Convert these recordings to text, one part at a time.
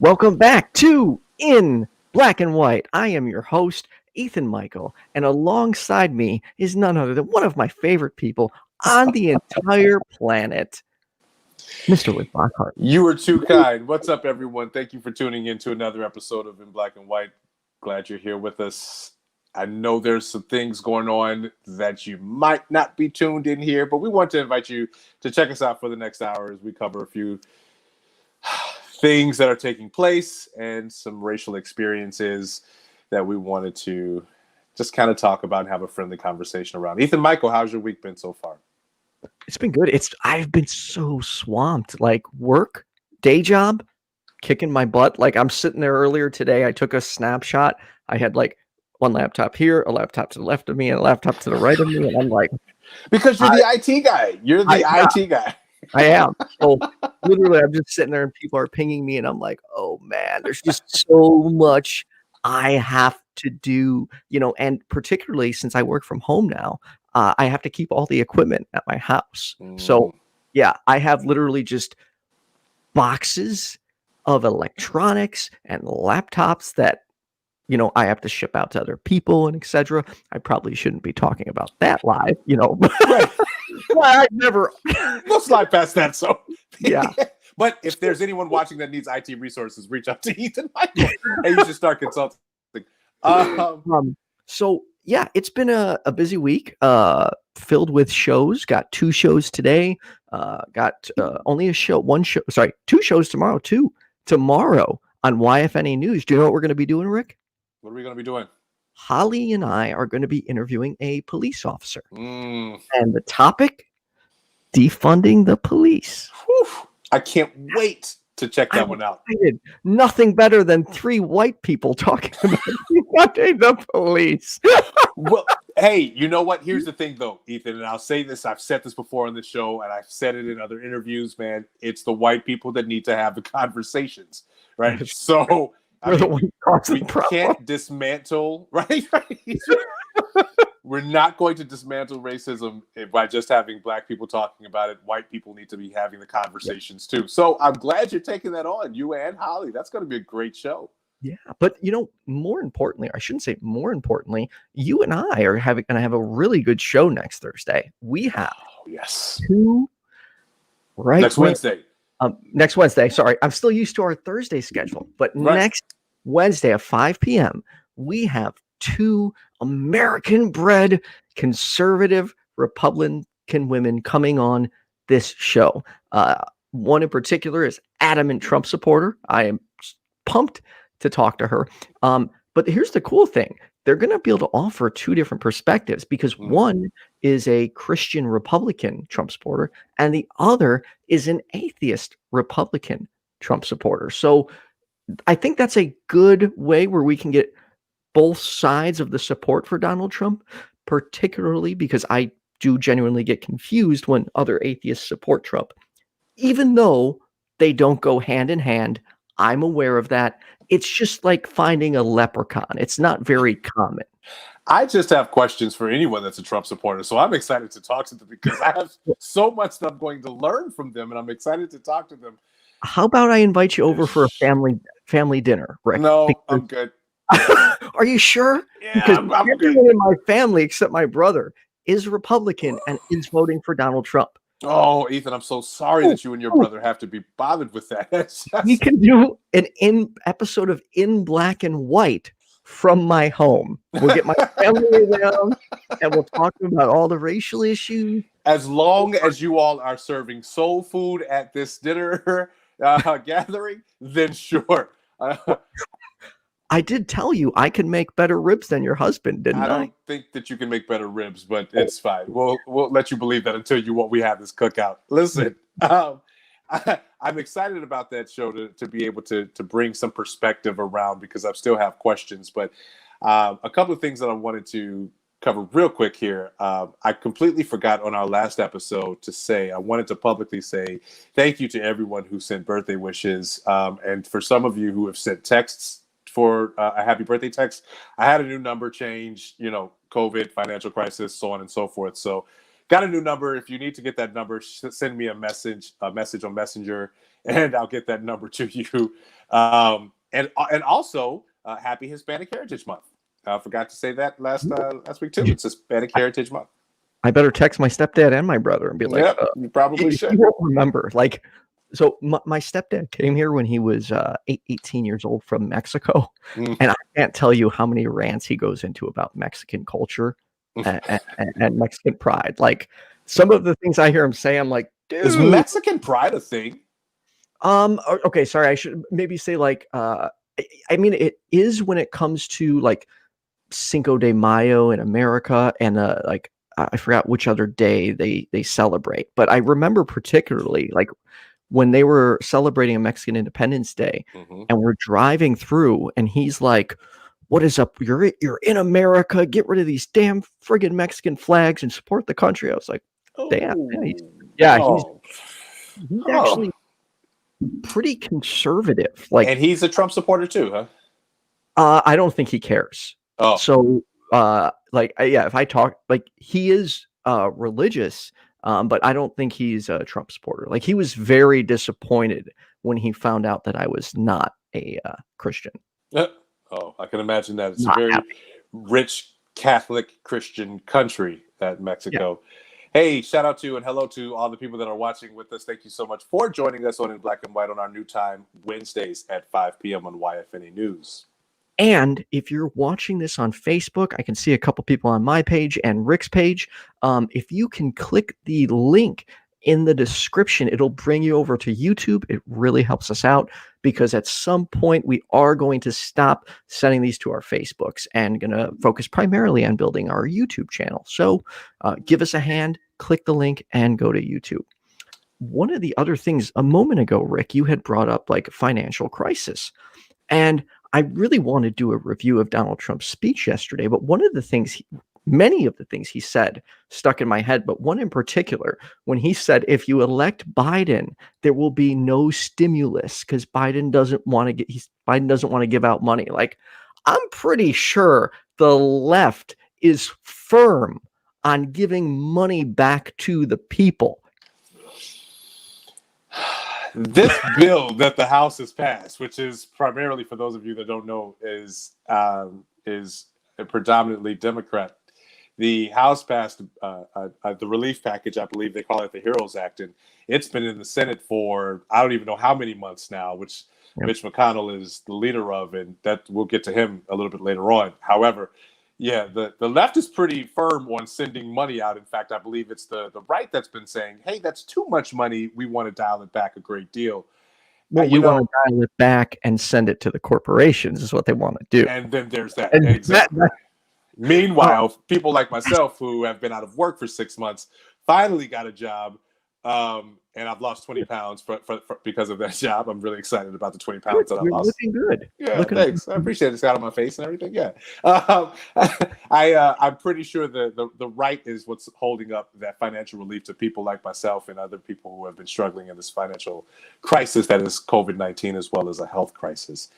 Welcome back to In Black and White. I am your host, Ethan Micheal, and alongside me is none other than one of my favorite people on the entire planet, Mr. Lockhart. You were too kind. What's up, everyone? Thank you for tuning in to another episode of In Black and White. Glad you're here with us. I know there's some things going on that you might not be tuned in here, but we want to invite you to check us out for the next hour as we cover a few things that are taking place and some racial experiences that we wanted to just kind of talk about and have a friendly conversation around. Ethan, Micheal, how's your week been so far? It's been good. I've been so swamped, like work, day job, kicking my butt. Like I'm sitting there earlier today. I took a snapshot. I had like one laptop here, a laptop to the left of me, and a laptop to the right of me. And I'm like, because you're the IT guy. You're the IT guy. I am. So literally, I'm just sitting there and people are pinging me, and I'm like, oh man, there's just so much I have to do, and particularly since I work from home now, I have to keep all the equipment at my house. So yeah, I have literally just boxes of electronics and laptops that I have to ship out to other people and etc. I probably shouldn't be talking about that live, Right. Well, I never. We'll slide past that. So yeah. But if there's anyone watching that needs IT resources, reach out to Ethan Micheal, and you should start consulting. So yeah, it's been a busy week, filled with shows. Got 2 shows today. Got only two shows tomorrow. Tomorrow on YFNA News. Do you know what we're going to be doing, Rick? What are we going to be doing? Holly and I are going to be interviewing a police officer. And the topic, defunding the police. Whew. I can't wait to check that one out. Nothing better than 3 white people talking about defunding the police. Well, hey, you know what? Here's the thing, though, Ethan, and I'll say this. I've said this before on the show, and I've said it in other interviews, man. It's the white people that need to have the conversations, right? So we can't dismantle, right? We're not going to dismantle racism by just having black people talking about it. White people need to be having the conversations too. So I'm glad you're taking that on, you and Holly. That's going to be a great show. Yeah, but more importantly, I shouldn't say more importantly, you and I are going to have a really good show next Thursday. We have 2 next Wednesday. Next Wednesday. Sorry, I'm still used to our Thursday schedule, but next Wednesday at 5 p.m. we have 2 American-bred conservative Republican women coming on this show. One in particular is adamant Trump supporter. I am pumped to talk to her. But here's the cool thing. They're going to be able to offer 2 different perspectives because one is a Christian Republican Trump supporter and the other is an atheist Republican Trump supporter. So I think that's a good way where we can get both sides of the support for Donald Trump, particularly because I do genuinely get confused when other atheists support Trump, even though they don't go hand in hand. I'm aware of that. It's just like finding a leprechaun. It's not very common. I just have questions for anyone that's a Trump supporter. So I'm excited to talk to them because I have so much that I'm going to learn from them, and I'm excited to talk to them. How about I invite you over for a family dinner, Rick? No, I'm good. Are you sure? Yeah, because I'm everyone good. in my family except my brother is Republican and is voting for Donald Trump. Oh, Ethan, I'm so sorry that you and your brother have to be bothered with that. We can do an episode of In Black and White from my home. We'll get my family around and we'll talk about all the racial issues. As long as you all are serving soul food at this dinner gathering, then sure. I did tell you I can make better ribs than your husband, didn't I? I don't think that you can make better ribs, but it's fine. We'll let you believe that until we have this cookout. Listen, I'm excited about that show to be able to bring some perspective around because I still have questions. But a couple of things that I wanted to cover real quick here. I completely forgot on our last episode to say, I wanted to publicly say thank you to everyone who sent birthday wishes. And for some of you who have sent texts for a happy birthday text. I had a new number change, COVID, financial crisis, so on and so forth. So got a new number. If you need to get that number, send me a message on Messenger, and I'll get that number to you. And also happy Hispanic Heritage Month. I forgot to say that last week too. It's Hispanic Heritage Month. I better text my stepdad and my brother and be like, yep, you probably should. You won't remember. Like, so my stepdad came here when he was 18 years old from Mexico. And I can't tell you how many rants he goes into about Mexican culture and Mexican pride. Like, some of the things I hear him say, I'm like, dude. Is Mexican pride a thing? Okay, sorry. I should maybe say like, I mean, it is when it comes to like Cinco de Mayo in America and like, I forgot which other day they celebrate, but I remember particularly like when they were celebrating a Mexican Independence Day and we're driving through and he's like, what is up? You're in America. Get rid of these damn friggin' Mexican flags and support the country. I was like, damn. He's actually pretty conservative. Like, and he's a Trump supporter too, huh? I don't think he cares. Oh, so if I talk, like, he is religious, but I don't think he's a Trump supporter. Like, he was very disappointed when he found out that I was not a Christian. Oh, I can imagine that. It's a very rich Catholic Christian country, that Mexico. Yeah. Hey, shout out to and hello to all the people that are watching with us. Thank you so much for joining us on In Black and White on our new time, Wednesdays at 5 p.m. on YFNA News. And if you're watching this on Facebook, I can see a couple people on my page and Rick's page. If you can click the link in the description, it'll bring you over to YouTube. It really helps us out because at some point we are going to stop sending these to our Facebooks and going to focus primarily on building our YouTube channel. So give us a hand, click the link, and go to YouTube. One of the other things a moment ago, Rick, you had brought up like financial crisis. And I really want to do a review of Donald Trump's speech yesterday, but many of the things he said stuck in my head, but one in particular, when he said, if you elect Biden, there will be no stimulus because Biden doesn't want to give out money. Like, I'm pretty sure the left is firm on giving money back to the people. This bill that the House has passed, which is primarily, for those of you that don't know, is a predominantly Democrat. The House passed the relief package. I believe they call it the HEROES Act, and it's been in the Senate for I don't even know how many months now, which Mitch McDonald is the leader of, and that we'll get to him a little bit later on. However, yeah, the left is pretty firm on sending money out. In fact, I believe it's the right that's been saying, hey, that's too much money. We want to dial it back a great deal. Well, we want to dial it back and send it to the corporations is what they want to do. And then there's that. Exactly. Meanwhile, people like myself who have been out of work for 6 months finally got a job. And I've lost 20 pounds because of that job. I'm really excited about the 20 pounds that I lost. Looking good. Yeah, thanks. I appreciate it. It's got on my face and everything. Yeah. I'm pretty sure the right is what's holding up that financial relief to people like myself and other people who have been struggling in this financial crisis that is COVID-19 as well as a health crisis.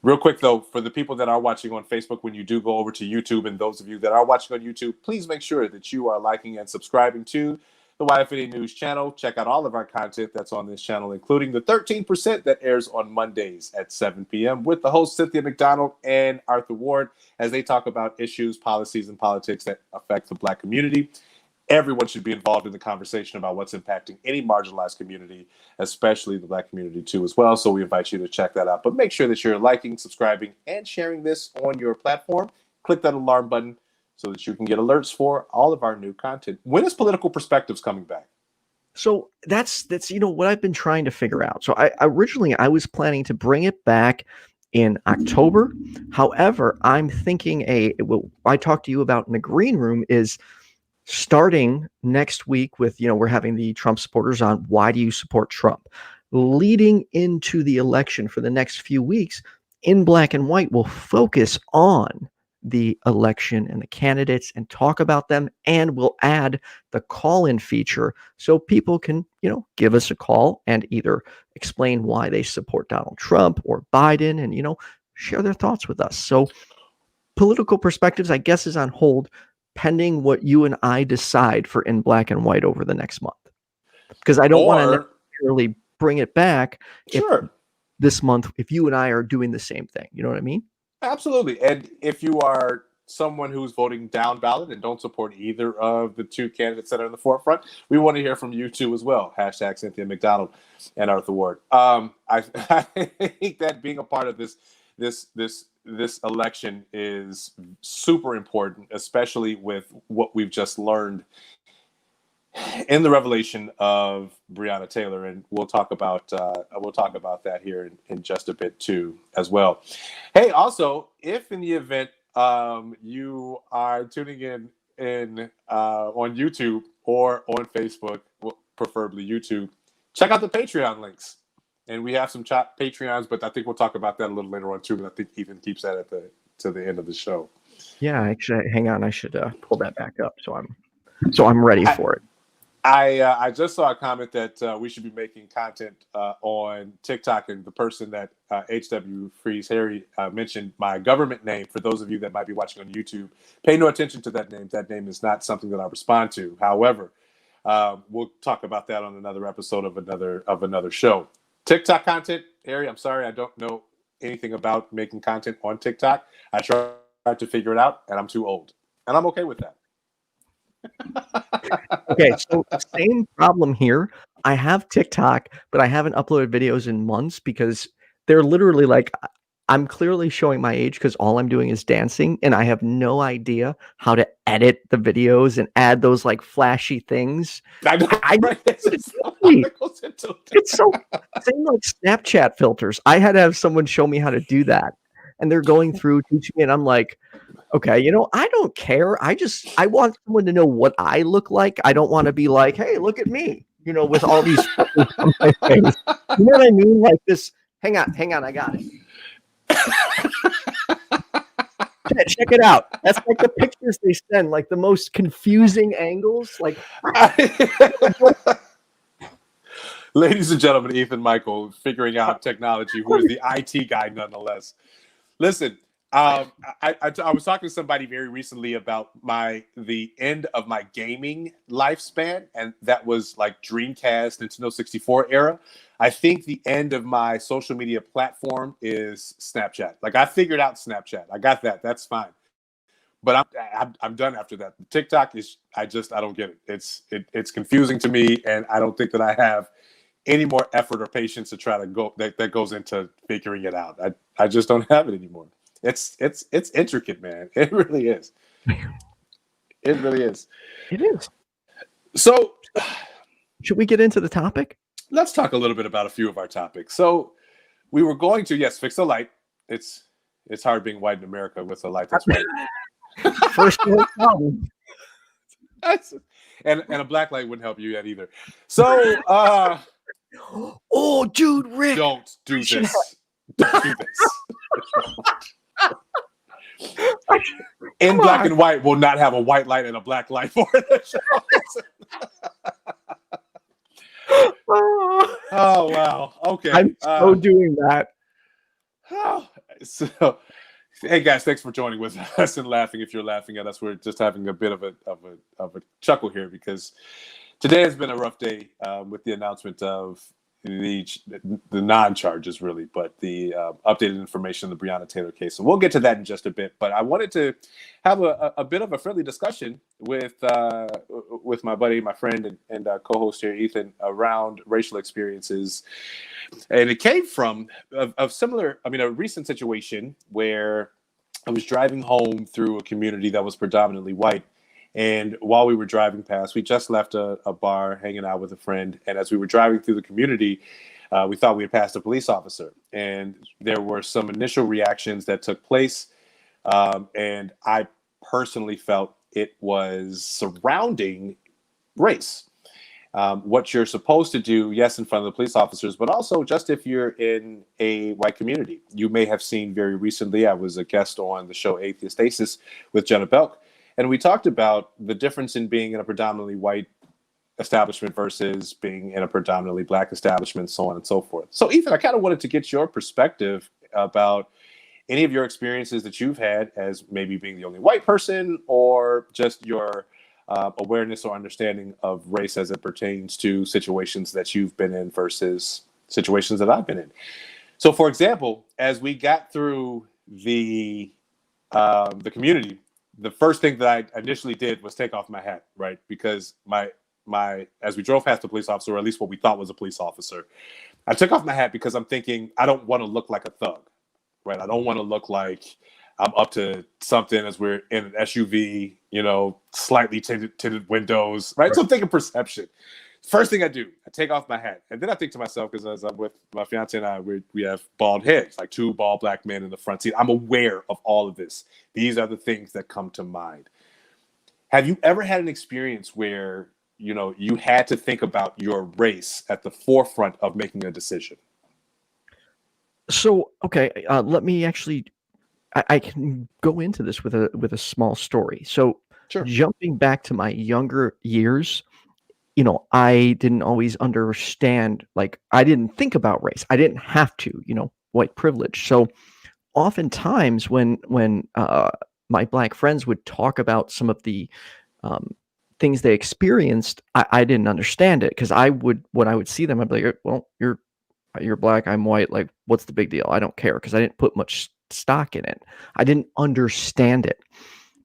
Real quick, though, for the people that are watching on Facebook, when you do go over to YouTube, and those of you that are watching on YouTube, please make sure that you are liking and subscribing to the YFNA News channel. Check out all of our content that's on this channel, including the 13% that airs on Mondays at 7 p.m. with the hosts Cynthia McDonald and Arthur Ward as they talk about issues, policies, and politics that affect the Black community. Everyone should be involved in the conversation about what's impacting any marginalized community, especially the Black community too as well. So we invite you to check that out. But make sure that you're liking, subscribing, and sharing this on your platform. Click that alarm button so that you can get alerts for all of our new content. When is Political Perspectives coming back? So that's what I've been trying to figure out. So I originally was planning to bring it back in October. However, I'm thinking what I talked to you about in the green room is starting next week with, we're having the Trump supporters on why do you support Trump? Leading into the election for the next few weeks, In Black and White will focus on the election and the candidates and talk about them, and we'll add the call-in feature so people can, give us a call and either explain why they support Donald Trump or Biden and, share their thoughts with us. So Political Perspectives, I guess, is on hold pending what you and I decide for In Black and White over the next month. Because I don't want to necessarily bring it back. Sure. this month if you and I are doing the same thing. You know what I mean? Absolutely. And if you are someone who's voting down ballot and don't support either of the two candidates that are in the forefront, we want to hear from you too as well. Hashtag Cynthia McDonald and Arthur Ward. I think that being a part of this election is super important, especially with what we've just learned in the revelation of Breonna Taylor, and we'll talk about that here in just a bit too as well. Hey, also, if in the event you are tuning in on YouTube or on Facebook, preferably YouTube, check out the Patreon links, and we have some Patreons, but I think we'll talk about that a little later on too. But I think Ethan keeps that to the end of the show. Yeah, actually, hang on, I should pull that back up so I'm ready for it. I just saw a comment that we should be making content on TikTok, and the person that HW Freeze Harry mentioned my government name. For those of you that might be watching on YouTube, pay no attention to that name. That name is not something that I respond to. However, we'll talk about that on another episode of another show. TikTok content, Harry, I'm sorry, I don't know anything about making content on TikTok. I tried to figure it out, and I'm too old, and I'm okay with that. Okay, so same problem here. I have TikTok, but I haven't uploaded videos in months because they're literally like, I'm clearly showing my age because all I'm doing is dancing, and I have no idea how to edit the videos and add those like flashy things. I know, right? It's so same like Snapchat filters. I had to have someone show me how to do that, and they're going through teaching me, and I'm like, okay, I don't care. I want someone to know what I look like. I don't want to be like, hey, look at me, with all these on my face. You know what I mean? Like this. Hang on, I got it. Check it out. That's like the pictures they send, like the most confusing angles. Like, ladies and gentlemen, Ethan Micheal figuring out technology, who is the IT guy nonetheless. Listen. I was talking to somebody very recently about the end of my gaming lifespan, and that was like Dreamcast, Nintendo 64 era. I think the end of my social media platform is Snapchat. Like, I figured out Snapchat. I got that. That's fine. But I'm done after that. TikTok is I don't get it. It's confusing to me, and I don't think that I have any more effort or patience to try to go that goes into figuring it out. I just don't have it anymore. It's intricate, man. It really is. It really is. It is. So, should we get into the topic? Let's talk a little bit about a few of our topics. So, we were going to fix the light. It's hard being white in America with a light that's white. First problem. And a black light wouldn't help you yet either. So, oh, dude, Rick, don't do this. Don't do this. In black and white will not have a white light and a black light for the show. Oh wow. Okay. I'm so doing that. So, hey guys, thanks for joining with us and laughing. If you're laughing at us, we're just having a bit of a chuckle here because today has been a rough day with the announcement of the non-charges, really, but the updated information in the Breonna Taylor case. And we'll get to that in just a bit. But I wanted to have a bit of a friendly discussion with my buddy, my friend, and co-host here, Ethan, around racial experiences. And it came from a recent situation where I was driving home through a community that was predominantly white. And while we were driving past, we just left a bar hanging out with a friend. And as we were driving through the community, we thought we had passed a police officer. And there were some initial reactions that took place. And I personally felt it was surrounding race. What you're supposed to do, yes, in front of the police officers, but also just if you're in a white community. You may have seen very recently, I was a guest on the show Atheist Aces with Jenna Belk. And we talked about the difference in being in a predominantly white establishment versus being in a predominantly black establishment, so on and so forth. So, Ethan, I kind of wanted to get your perspective about any of your experiences that you've had as maybe being the only white person, or just your awareness or understanding of race as it pertains to situations that you've been in versus situations that I've been in. So, for example, as we got through the community, the first thing that I initially did was take off my hat, right? Because my as we drove past the police officer, or at least what we thought was a police officer, I took off my hat because I'm thinking I don't want to look like a thug, right? I don't want to look like I'm up to something as we're in an SUV, slightly tinted windows, right? So I'm thinking perception. First thing I do, I take off my hat. And then I think to myself, because as I'm with my fiance and I, we have bald heads, like two bald black men in the front seat. I'm aware of all of this. These are the things that come to mind. Have you ever had an experience where, you had to think about your race at the forefront of making a decision? So, okay, let me actually, I can go into this with a small story. So, Sure. jumping back to my younger years, I didn't always understand, like, I didn't think about race. I didn't have to, white privilege. So oftentimes when my black friends would talk about some of the things they experienced, I didn't understand it, because when I would see them, I'd be like, well, you're black, I'm white. Like, what's the big deal? I don't care, because I didn't put much stock in it. I didn't understand it.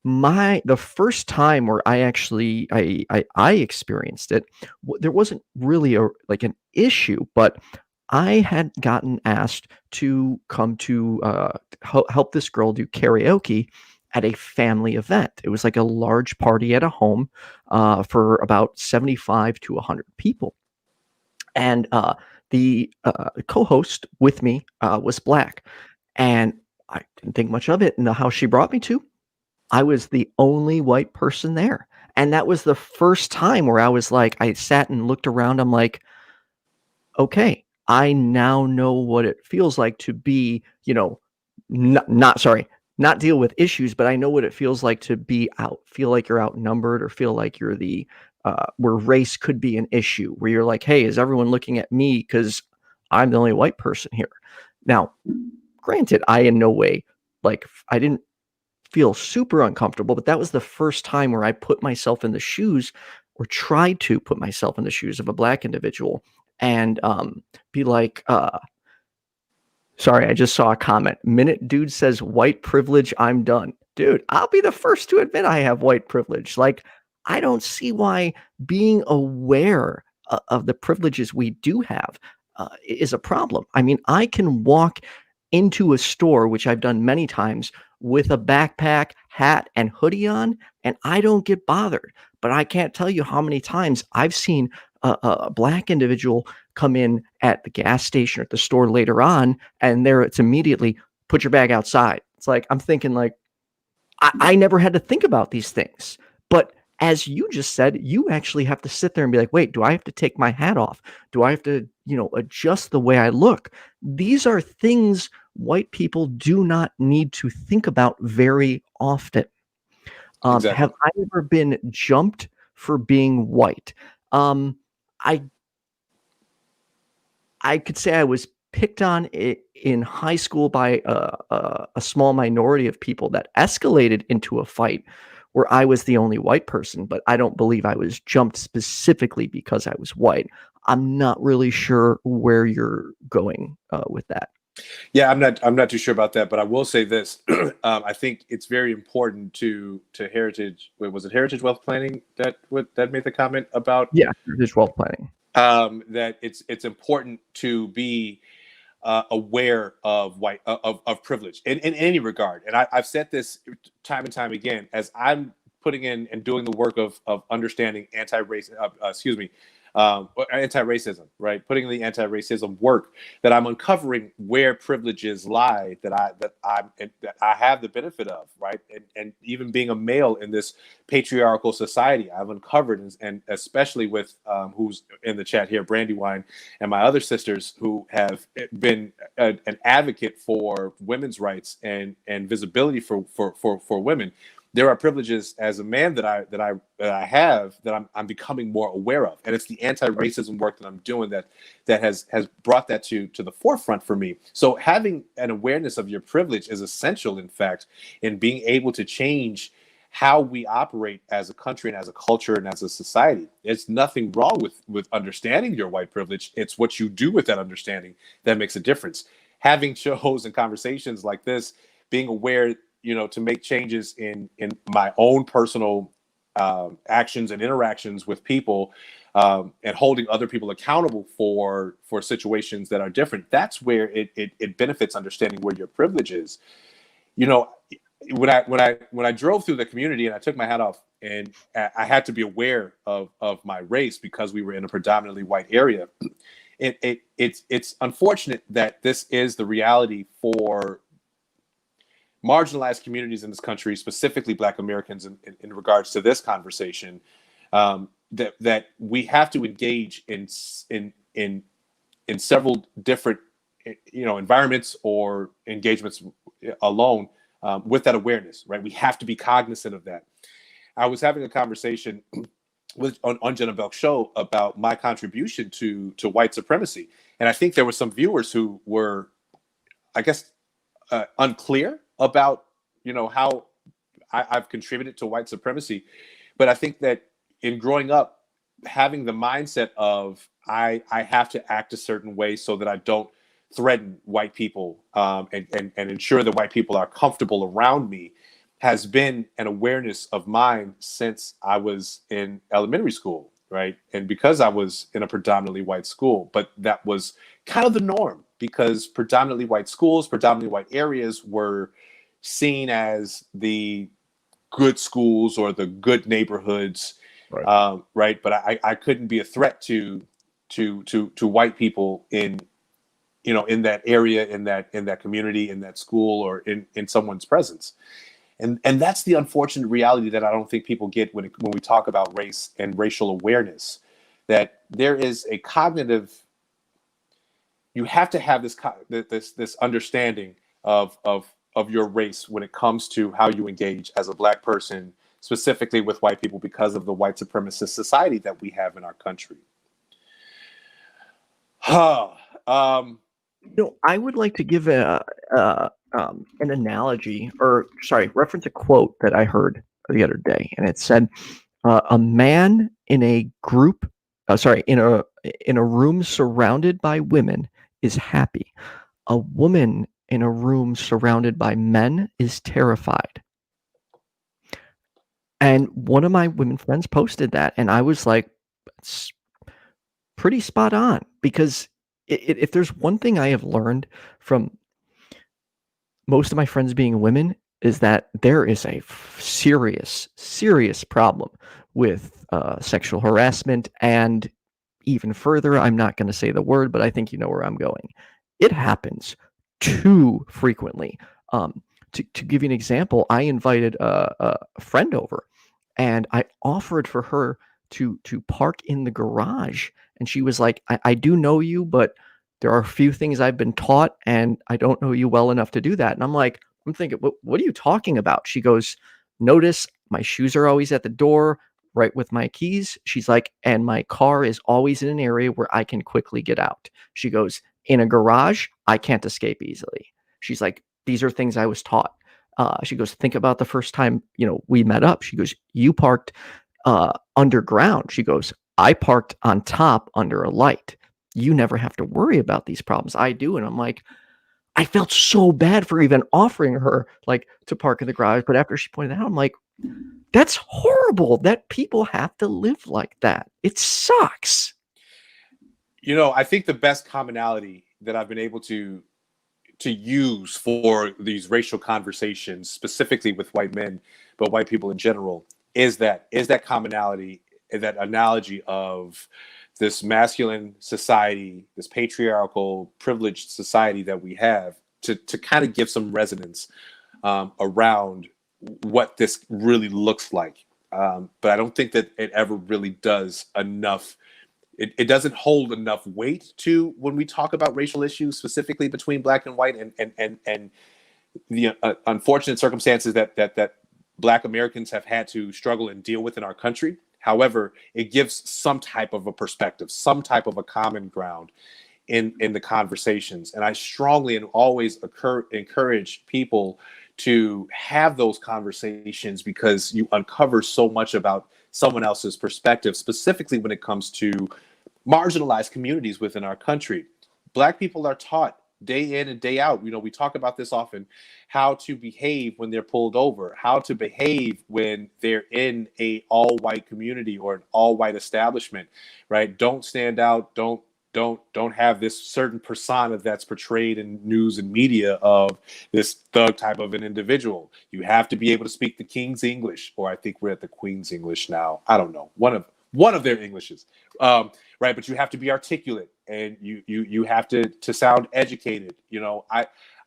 The first time where I actually I experienced it, there wasn't really an issue, but I had gotten asked to come to help this girl do karaoke at a family event. It was like a large party at a home for about 75 to 100 people, and the co-host with me was black, and I didn't think much of it. And the house she brought me to, I was the only white person there. And that was the first time where I sat and looked around. I'm like, okay, I now know what it feels like to be, not deal with issues, but I know what it feels like to be feel like you're outnumbered, or feel like you're where race could be an issue, where you're like, hey, is everyone looking at me because I'm the only white person here? Now, granted, I in no way, I didn't feel super uncomfortable, but that was the first time where I put myself in the shoes, or tried to put myself in the shoes of a black individual, and be like, sorry, I just saw a comment. Minute Dude says, white privilege, I'm done. Dude, I'll be the first to admit I have white privilege. Like, I don't see why being aware of the privileges we do have is a problem. I mean, I can walk into a store, which I've done many times, with a backpack, hat, and hoodie on, and I don't get bothered. But I can't tell you how many times I've seen a black individual come in at the gas station or at the store later on, and it's immediately, put your bag outside. It's like, I'm thinking, like, I never had to think about these things. But as you just said, you actually have to sit there and be like, wait, do I have to take my hat off? Do I have to, adjust the way I look? These are things white people do not need to think about very often. Exactly. Have I ever been jumped for being white? I could say I was picked on in high school by a small minority of people that escalated into a fight where I was the only white person, but I don't believe I was jumped specifically because I was white. I'm not really sure where you're going with that. Yeah, I'm not too sure about that, but I will say this. I think it's very important to Heritage. Was it Heritage Wealth Planning that made the comment about? Yeah, heritage wealth planning. That it's important to be aware of of privilege in any regard. And I've said this time and time again, as I'm putting in and doing the work of understanding anti-racism, right? Putting in the anti-racism work, that I'm uncovering where privileges lie that I have the benefit of, right? And even being a male in this patriarchal society, I've uncovered, and especially with who's in the chat here, Brandywine, and my other sisters who have been an advocate for women's rights and visibility for women. There are privileges as a man that I have that I'm becoming more aware of, and it's the anti-racism work that I'm doing that has brought that to the forefront for me. So having an awareness of your privilege is essential, in fact, in being able to change how we operate as a country and as a culture and as a society. There's nothing wrong with understanding your white privilege. It's what you do with that understanding that makes a difference. having shows and conversations like this, being aware, to make changes in my own personal actions and interactions with people, and holding other people accountable for situations that are different. That's where it benefits understanding where your privilege is. When I drove through the community and I took my hat off, and I had to be aware of my race because we were in a predominantly white area. It's unfortunate that this is the reality for marginalized communities in this country, specifically Black Americans, in regards to this conversation, that we have to engage in several different environments or engagements alone, with that awareness, right? We have to be cognizant of that. I was having a conversation on Jenna Belk's show about my contribution to white supremacy, and I think there were some viewers who were, I guess, unclear about how I've contributed to white supremacy. But I think that in growing up, having the mindset of I have to act a certain way so that I don't threaten white people, and ensure that white people are comfortable around me, has been an awareness of mine since I was in elementary school, right? And because I was in a predominantly white school, but that was kind of the norm, because predominantly white schools, predominantly white areas were seen as the good schools or the good neighborhoods, right? But I couldn't be a threat to white people in that area, in that community, in that school, or in someone's presence. And that's the unfortunate reality that I don't think people get when we talk about race and racial awareness, that there is a cognitive, you have to have this understanding of your race when it comes to how you engage as a Black person, specifically with white people, because of the white supremacist society that we have in our country. I would like to give an analogy, or reference a quote that I heard the other day, and it said, "A man in a group, in a room surrounded by women is happy. A woman in a room surrounded by men is terrified." And one of my women friends posted that, and I was like, it's pretty spot on, because if there's one thing I have learned from most of my friends being women, is that there is a serious problem with sexual harassment. And even further, I'm not going to say the word, but I think you know where I'm going. It happens too frequently. To give you an example, I invited a friend over, and I offered for her to park in the garage. And she was like, I do know you, but there are a few things I've been taught, and I don't know you well enough to do that. And I'm thinking, what are you talking about? She goes, notice my shoes are always at the door, right with my keys. She's like, and my car is always in an area where I can quickly get out. She goes, in a garage, I can't escape easily. She's like, these are things I was taught. She goes, think about the first time, we met up. She goes, you parked underground. She goes, I parked on top under a light. You never have to worry about these problems. I do. And I'm like, I felt so bad for even offering her to park in the garage. But after she pointed out, I'm like, that's horrible that people have to live like that. It sucks. I think the best commonality that I've been able to use for these racial conversations, specifically with white men, but white people in general, is that commonality, that analogy of this masculine society, this patriarchal, privileged society that we have, to kind of give some resonance around what this really looks like. But I don't think that it ever really does enough. It doesn't hold enough weight to when we talk about racial issues, specifically between Black and white, and the unfortunate circumstances that Black Americans have had to struggle and deal with in our country. However, it gives some type of a perspective, some type of a common ground in the conversations. And I strongly and always encourage people to have those conversations, because you uncover so much about someone else's perspective, specifically when it comes to marginalized communities within our country. Black people are taught day in and day out. We talk about this often, how to behave when they're pulled over, how to behave when they're in a all-white community or an all-white establishment, right? Don't stand out. Don't have this certain persona that's portrayed in news and media of this thug type of an individual. You have to be able to speak the King's English, or I think we're at the Queen's English now. I don't know. One of their Englishes, right? But you have to be articulate, and you have to sound educated.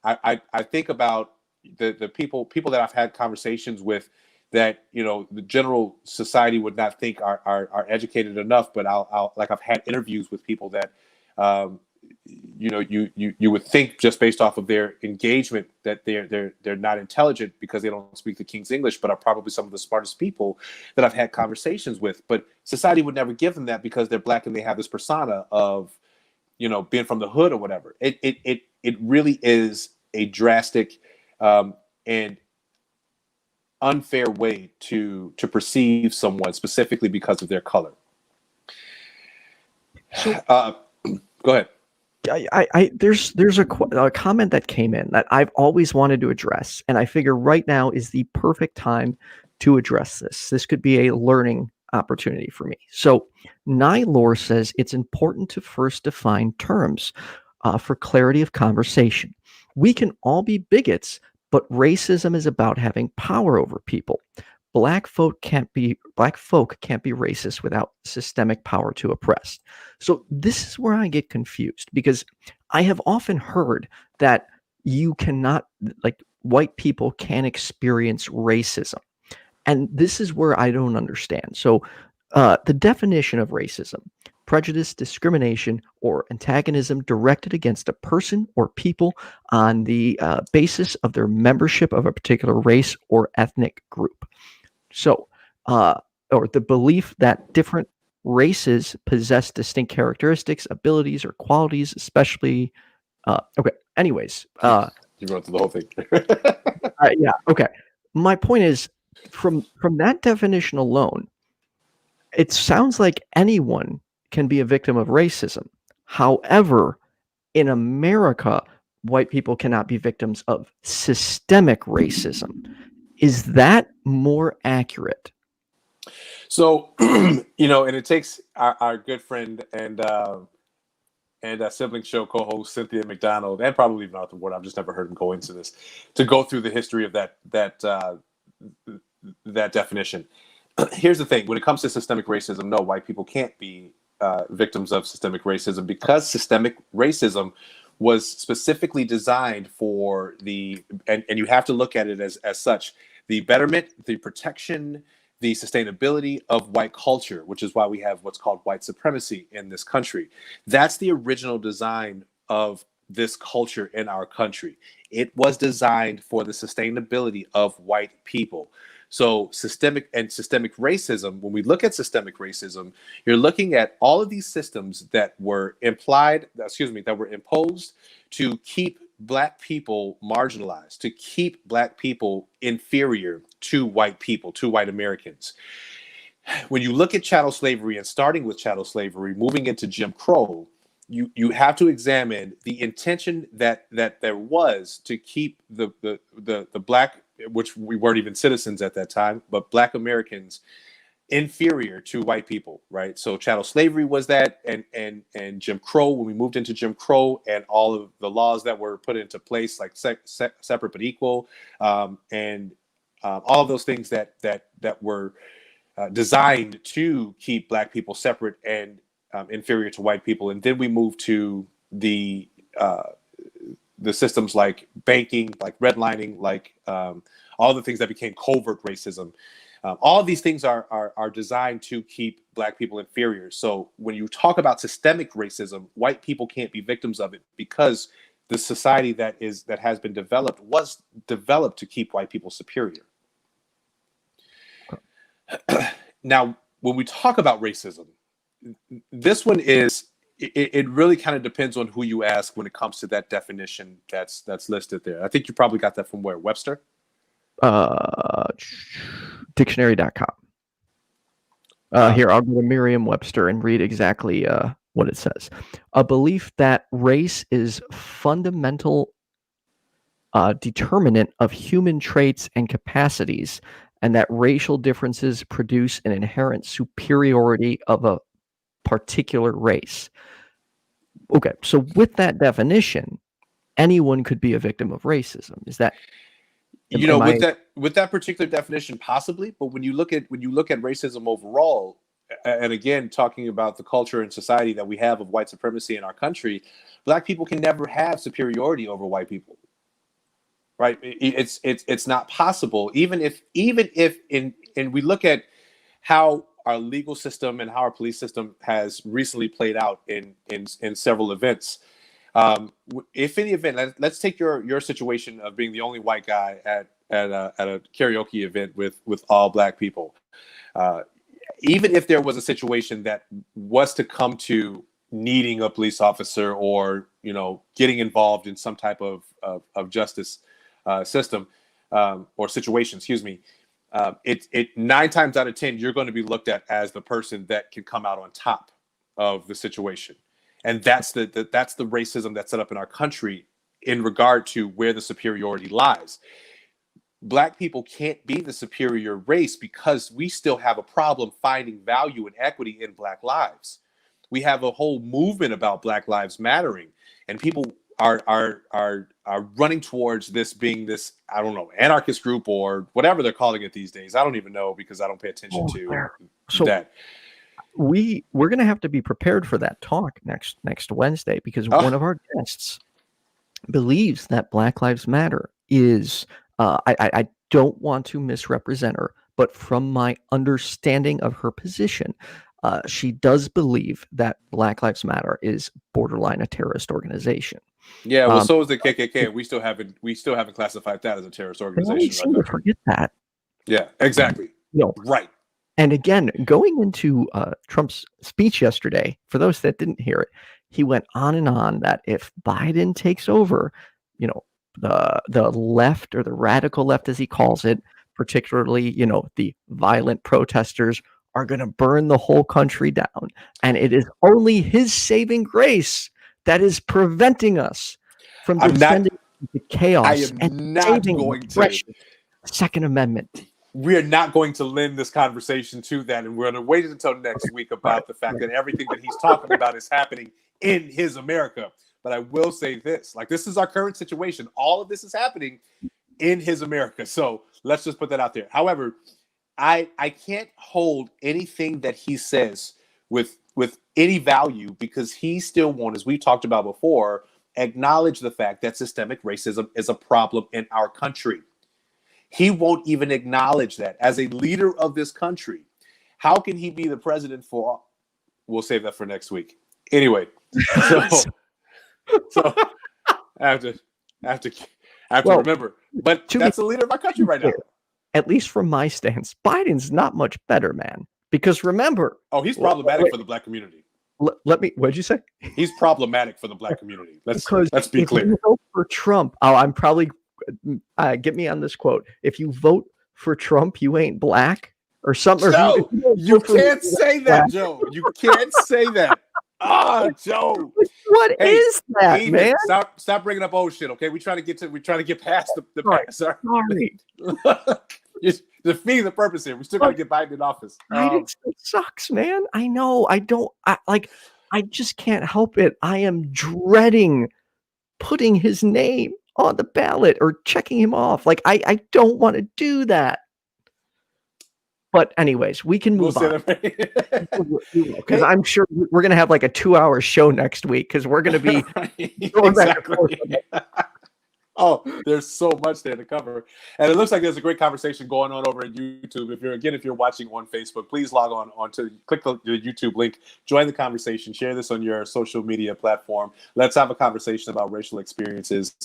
I think about the people that I've had conversations with that the general society would not think are educated enough. But I've had interviews with people that you would think, just based off of their engagement, that they're not intelligent because they don't speak the King's English, but are probably some of the smartest people that I've had conversations with. But society would never give them that because they're Black and they have this persona of being from the hood or whatever. It really is a drastic and unfair way to perceive someone specifically because of their color. So, go ahead. There's a comment that came in that I've always wanted to address, and I figure right now is the perfect time to address this. This could be a learning opportunity for me. So Nylor says it's important to first define terms for clarity of conversation. We can all be bigots, but racism is about having power over people. Black folk can't be racist without systemic power to oppress. So this is where I get confused, because I have often heard that you cannot, like, white people can experience racism. And this is where I don't understand. So the definition of racism: prejudice, discrimination, or antagonism directed against a person or people on the basis of their membership of a particular race or ethnic group. So, or the belief that different races possess distinct characteristics, abilities, or qualities, especially. Okay. Anyways, you wrote the whole thing. yeah. Okay. My point is, from that definition alone, it sounds like anyone can be a victim of racism. However, in America, white people cannot be victims of systemic racism. Is that more accurate? So, and it takes our good friend and sibling show co-host Cynthia McDonald, and probably even Arthur Ward, I've just never heard him go into this, to go through the history of that definition. Here's the thing: when it comes to systemic racism, no, white people can't be victims of systemic racism, because systemic racism was specifically designed for and you have to look at it as such, the betterment, the protection, the sustainability of white culture, which is why we have what's called white supremacy in this country. That's the original design of this culture in our country. It was designed for the sustainability of white people. So systemic racism, when we look at systemic racism, you're looking at all of these systems that were imposed to keep Black people marginalized, to keep Black people inferior to white people, to white Americans. When you look at chattel slavery, and starting with chattel slavery, moving into Jim Crow, you have to examine the intention that there was to keep the Black, which we weren't even citizens at that time, but Black Americans inferior to white people, right? So chattel slavery was that, and Jim Crow, when we moved into Jim Crow and all of the laws that were put into place, like separate but equal, and all of those things that were designed to keep Black people separate and inferior to white people. And then we moved to the systems like banking, like redlining, like all the things that became covert racism. All of these things are designed to keep Black people inferior. So when you talk about systemic racism, white people can't be victims of it, because the society that has been developed was developed to keep white people superior. Now, when we talk about racism, this one it really kind of depends on who you ask when it comes to that definition that's listed there. I think you probably got that from where? Webster? Dictionary.com. Here, I'll go to Merriam-Webster and read exactly what it says. A belief that race is fundamental determinant of human traits and capacities, and that racial differences produce an inherent superiority of a particular race. Okay, so with that definition, anyone could be a victim of racism. Is that, with that particular definition, possibly, but when you look at racism overall, and again talking about the culture and society that we have of white supremacy in our country, Black people can never have superiority over white people. Right? It's not possible. Even if we look at how our legal system and how our police system has recently played out in several events. If any event, let's take your situation of being the only white guy at a karaoke event with all Black people. Even if there was a situation that was to come to needing a police officer or getting involved in some type of justice system or situation, excuse me, it 9 times out of 10 you're going to be looked at as the person that can come out on top of the situation, and that's the racism that's set up in our country in regard to where the superiority lies. Black people can't be the superior race because we still have a problem finding value and equity in Black lives. We have a whole movement about Black Lives Mattering, and people are running towards this being this, I don't know, anarchist group or whatever they're calling it these days. I don't even know because I don't pay attention to that. We're going to have to be prepared for that talk next Wednesday, because one of our guests believes that Black Lives Matter is, I don't want to misrepresent her, but from my understanding of her position, she does believe that Black Lives Matter is borderline a terrorist organization. Yeah, well, so is the KKK, and we still haven't classified that as a terrorist organization. I seem to forget that. Yeah, exactly. Right. And again, going into Trump's speech yesterday, for those that didn't hear it, he went on and on that if Biden takes over, the left, or the radical left, as he calls it, particularly, the violent protesters, are going to burn the whole country down. And it is only his saving grace that is preventing us from descending into chaos. I am not going to. Second Amendment. We are not going to lend this conversation to that, and we're going to wait until next week about the fact that everything that he's talking about is happening in his America. But I will say this, this is our current situation. All of this is happening in his America. So let's just put that out there. However, I can't hold anything that he says with any value, because he still won't, as we talked about before, acknowledge the fact that systemic racism is a problem in our country. He won't even acknowledge that as a leader of this country. How can he be the president for? We'll save that for next week. Anyway, so I have to remember. But that's the leader of our country right now. At least from my stance, Biden's not much better, man. Because remember, he's problematic for the Black community. What'd you say? He's problematic for the Black community. Let's be clear. If you vote for Trump, I'm probably get me on this quote. If you vote for Trump, you ain't Black or something. No, you can't say that, Joe. You can't say that. Joe. What is that, man? Stop bringing up old shit, okay? We're trying to get past the past. Sorry. You're defeating the purpose here. We still got to get Biden in office. It sucks, man. I know. I just can't help it. I am dreading putting his name on the ballot or checking him off. I don't want to do that. But anyways, we can move on. Because I'm sure we're going to have a 2-hour show next week, because we're going to be going back and forth. There's so much there to cover. And it looks like there's a great conversation going on over at YouTube. If you're watching on Facebook, please log on to click the YouTube link, join the conversation, share this on your social media platform. Let's have a conversation about racial experiences,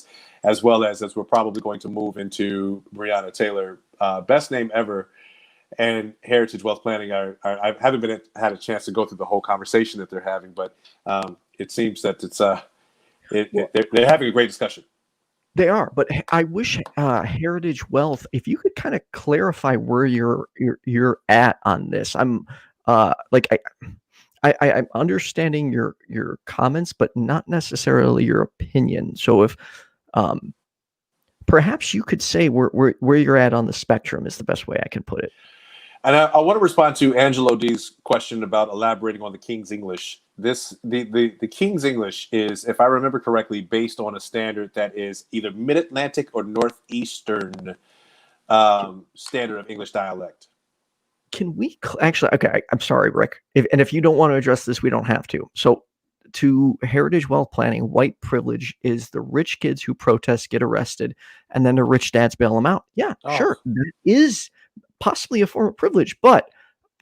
as well as we're probably going to move into Breonna Taylor, Best Name Ever, and Heritage Wealth Planning. I haven't had a chance to go through the whole conversation that they're having, but it seems that they're having a great discussion. They are, but I wish Heritage Wealth, if you could kind of clarify where you're at on this. I'm I I'm understanding your comments, but not necessarily your opinion. So if perhaps you could say where you're at on the spectrum is the best way I can put it. And I want to respond to Angelo D's question about elaborating on the King's English. The King's English is, if I remember correctly, based on a standard that is either Mid-Atlantic or Northeastern standard of English dialect. Can we actually? Okay, I'm sorry, Rick. If you don't want to address this, we don't have to. So, to heritage wealth planning, white privilege is the rich kids who protest get arrested, and then the rich dads bail them out. Yeah, sure, that is possibly a form of privilege, but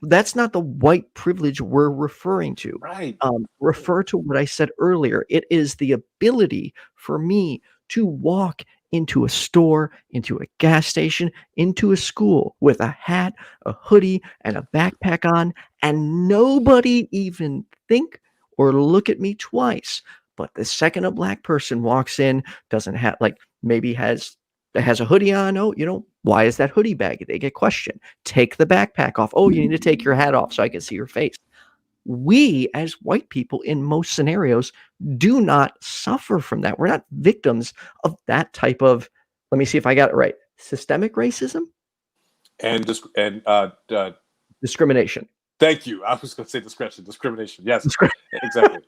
that's not the white privilege we're referring to. Right. Refer to what I said earlier. It is the ability for me to walk into a store, into a gas station, into a school with a hat, a hoodie, and a backpack on, and nobody even think or look at me twice. But the second a black person walks in, doesn't have maybe has a hoodie on. Oh, why is that hoodie baggy? They get questioned. Take the backpack off. Oh, you need to take your hat off so I can see your face. We, as white people, in most scenarios, do not suffer from that. We're not victims of that type of, let me see if I got it right, systemic racism? And discrimination. Thank you. I was going to say discrimination. Yes, exactly.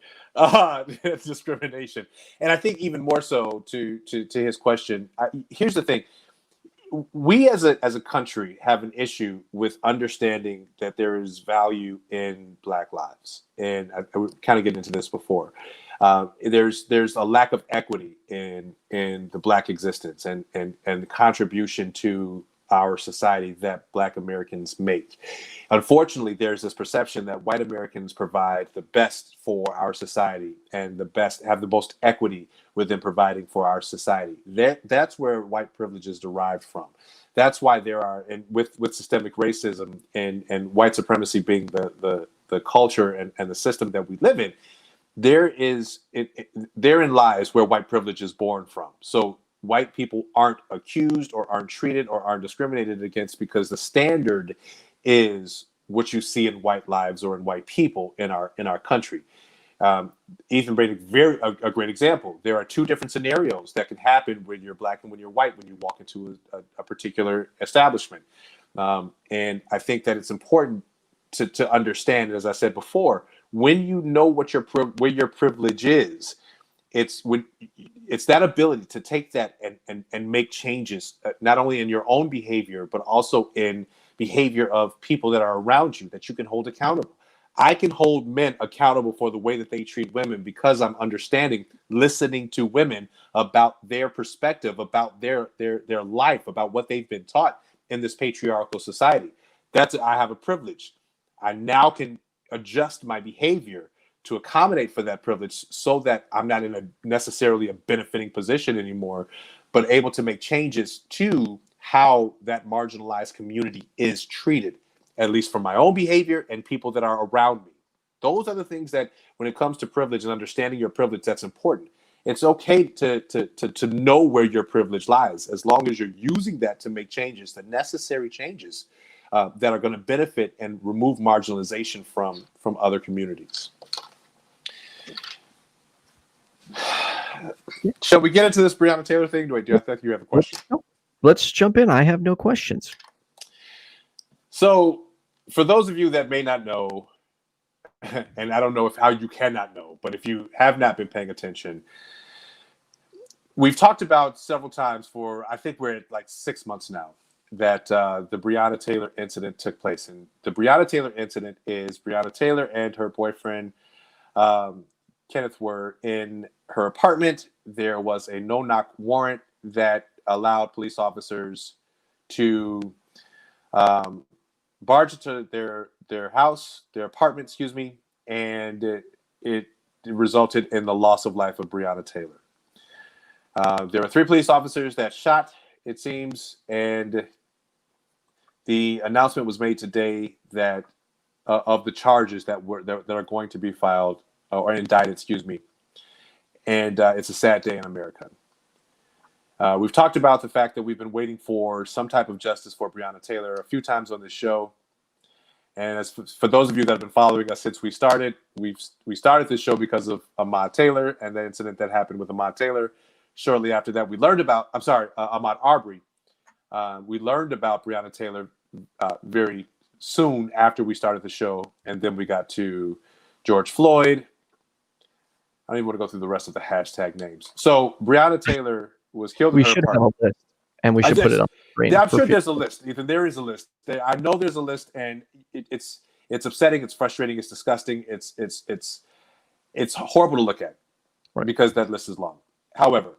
Discrimination. And I think even more so to his question, here's the thing. We as a country have an issue with understanding that there is value in Black lives. And I kind of get into this before. There's a lack of equity in the Black existence and the contribution to our society that Black Americans make. Unfortunately, there's this perception that white Americans provide the best for our society and have the most equity within providing for our society. That's where white privilege is derived from. That's why there are, and with systemic racism and white supremacy being the culture and the system that we live in, therein lies where white privilege is born from. So white people aren't accused or aren't treated or aren't discriminated against because the standard is what you see in white lives or in white people in our country. Ethan made a great example. There are two different scenarios that can happen when you're Black and when you're white when you walk into a particular establishment. And I think that it's important to understand, as I said before, when you know where your privilege is, it's that ability to take that and make changes, not only in your own behavior, but also in behavior of people that are around you that you can hold accountable. I can hold men accountable for the way that they treat women because I'm listening to women about their perspective, about their life, about what they've been taught in this patriarchal society. I have a privilege. I now can adjust my behavior to accommodate for that privilege so that I'm not in necessarily a benefiting position anymore, but able to make changes to how that marginalized community is treated, at least for my own behavior and people that are around me. Those are the things that, when it comes to privilege and understanding your privilege, that's important. It's okay to know where your privilege lies, as long as you're using that to make changes, the necessary changes that are going to benefit and remove marginalization from other communities. Shall we get into this Breonna Taylor thing? I think you have a question? Let's jump in. I have no questions. So, for those of you that may not know, and I don't know how you cannot know, but if you have not been paying attention, we've talked about several times I think we're at like 6 months now, that the Breonna Taylor incident took place. And the Breonna Taylor incident is Breonna Taylor and her boyfriend, Kenneth, were in her apartment. There was a no-knock warrant that allowed police officers to barge into their house, their apartment, and it resulted in the loss of life of Breonna Taylor. There were 3 police officers that shot, it seems, and the announcement was made today that of the charges that are going to be filed or indicted, and it's a sad day in America. We've talked about the fact that we've been waiting for some type of justice for Breonna Taylor a few times on this show. And as for those of you that have been following us since we started, we started this show because of Ahmaud Taylor and the incident that happened with Ahmaud Taylor. Shortly after that, we learned about, Ahmaud Arbery. We learned about Breonna Taylor very soon after we started the show. And then we got to George Floyd. I don't even want to go through the rest of the hashtag names. So Breonna Taylor was killed in We her should have apartment. a list, and we should put it on the screen. I'm sure there's a list, Ethan. There is a list. I know there's a list, and it's upsetting. It's frustrating. It's disgusting. It's horrible to look at because that list is long. However,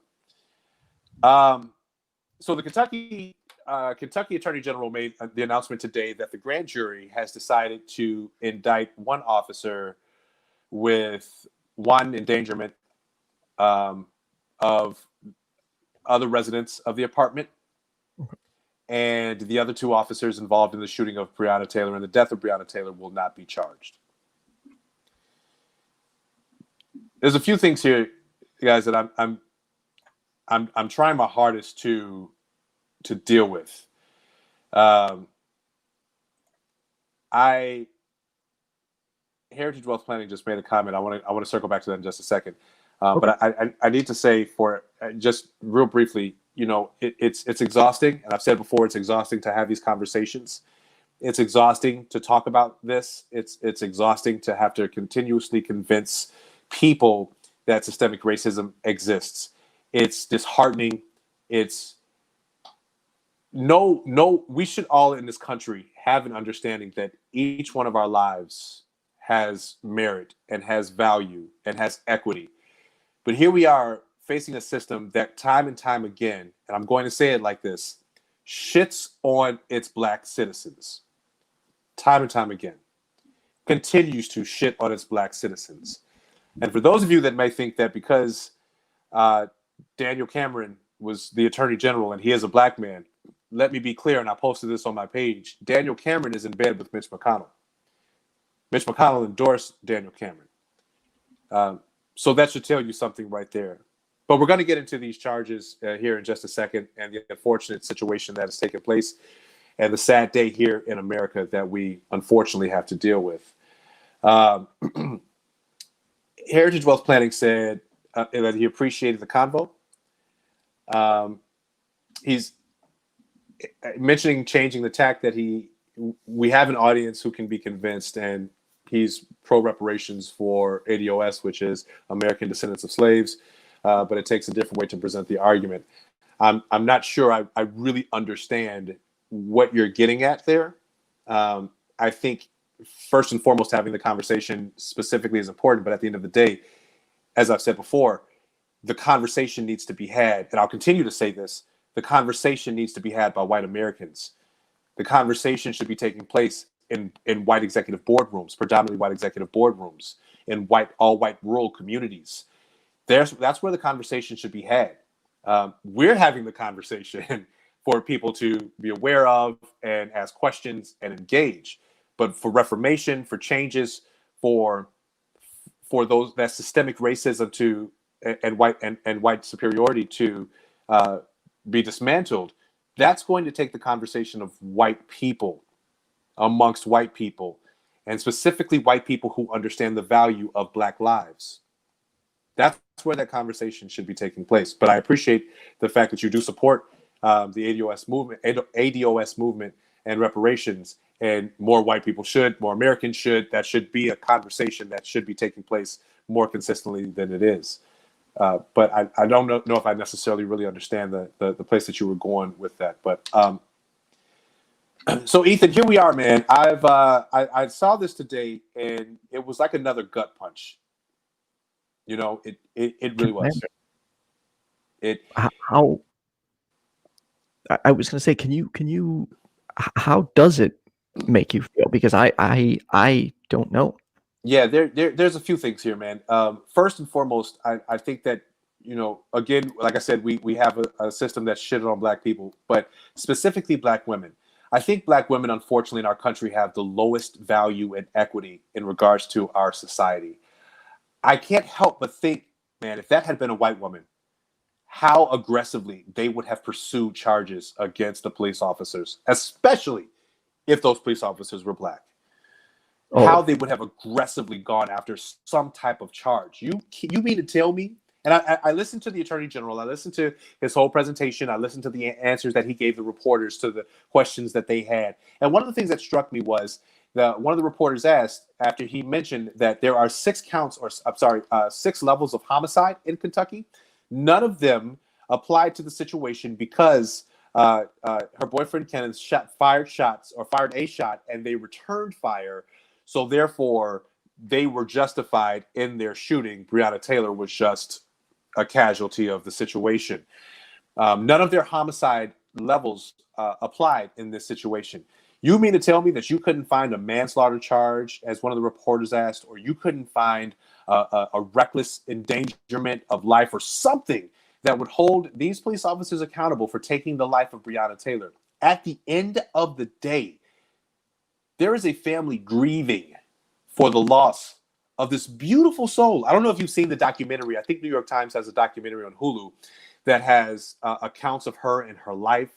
so the Kentucky Attorney General made the announcement today that the grand jury has decided to indict one officer with one endangerment of other residents of the apartment, and the other two officers involved in the shooting of Breonna Taylor and the death of Breonna Taylor will not be charged. There's a few things here, guys, that I'm trying my hardest to deal with. Heritage Wealth Planning just made a comment. I want to circle back to that in just a second. But I need to say for just real briefly, it's exhausting. And I've said before, it's exhausting to have these conversations. It's exhausting to talk about this. It's exhausting to have to continuously convince people that systemic racism exists. It's disheartening. We should all in this country have an understanding that each one of our lives has merit and has value and has equity. But here we are facing a system that time and time again, and I'm going to say it like this, shits on its Black citizens. Time and time again. Continues to shit on its Black citizens. And for those of you that may think that because Daniel Cameron was the Attorney General and he is a Black man, let me be clear, and I posted this on my page, Daniel Cameron is in bed with Mitch McConnell. Mitch McConnell endorsed Daniel Cameron. So that should tell you something right there. But we're going to get into these charges here in just a second and the unfortunate situation that has taken place and the sad day here in America that we unfortunately have to deal with. Heritage Wealth Planning said that he appreciated the convo. He's mentioning changing the tack that we have an audience who can be convinced, and he's pro reparations for ADOS, which is American Descendants of Slaves, but it takes a different way to present the argument. I'm not sure I really understand what you're getting at there. I think first and foremost, having the conversation specifically is important, but at the end of the day, as I've said before, the conversation needs to be had, and I'll continue to say this, the conversation needs to be had by white Americans. The conversation should be taking place in white executive boardrooms, predominantly white executive boardrooms, in all white rural communities. That's where the conversation should be had. We're having the conversation for people to be aware of and ask questions and engage. But for reformation, for changes, for those that systemic racism and white superiority to be dismantled, that's going to take the conversation of white people amongst white people, and specifically white people who understand the value of Black lives. That's where that conversation should be taking place. But I appreciate the fact that you do support the ADOS movement and reparations, and more white people should, more Americans should. That should be a conversation that should be taking place more consistently than it is. But I don't know if I necessarily really understand the place that you were going with that. But so Ethan, here we are, man. I saw this today, and it was like another gut punch. It really was. How? I was going to say, can you? How does it make you feel? Because I don't know. Yeah, there's a few things here, man. First and foremost, I think that, again, like I said, we have a system that's shitted on Black people, but specifically Black women. I think Black women, unfortunately, in our country have the lowest value and equity in regards to our society. I can't help but think, man, if that had been a white woman, how aggressively they would have pursued charges against the police officers, especially if those police officers were Black. how Oh, they would have aggressively gone after some type of charge. You mean to tell me? And I listened to the Attorney General. I listened to his whole presentation. I listened to the answers that he gave the reporters to the questions that they had. And one of the things that struck me was one of the reporters asked, after he mentioned that there are 6 counts, or I'm sorry, 6 levels of homicide in Kentucky. None of them applied to the situation because her boyfriend Kenneth fired a shot, and they returned fire. So therefore, they were justified in their shooting. Breonna Taylor was just a casualty of the situation. None of their homicide levels applied in this situation. You mean to tell me that you couldn't find a manslaughter charge, as one of the reporters asked, or you couldn't find a reckless endangerment of life or something that would hold these police officers accountable for taking the life of Breonna Taylor? At the end of the day, there is a family grieving for the loss of this beautiful soul. I don't know if you've seen the documentary. I think New York Times has a documentary on Hulu that has accounts of her and her life.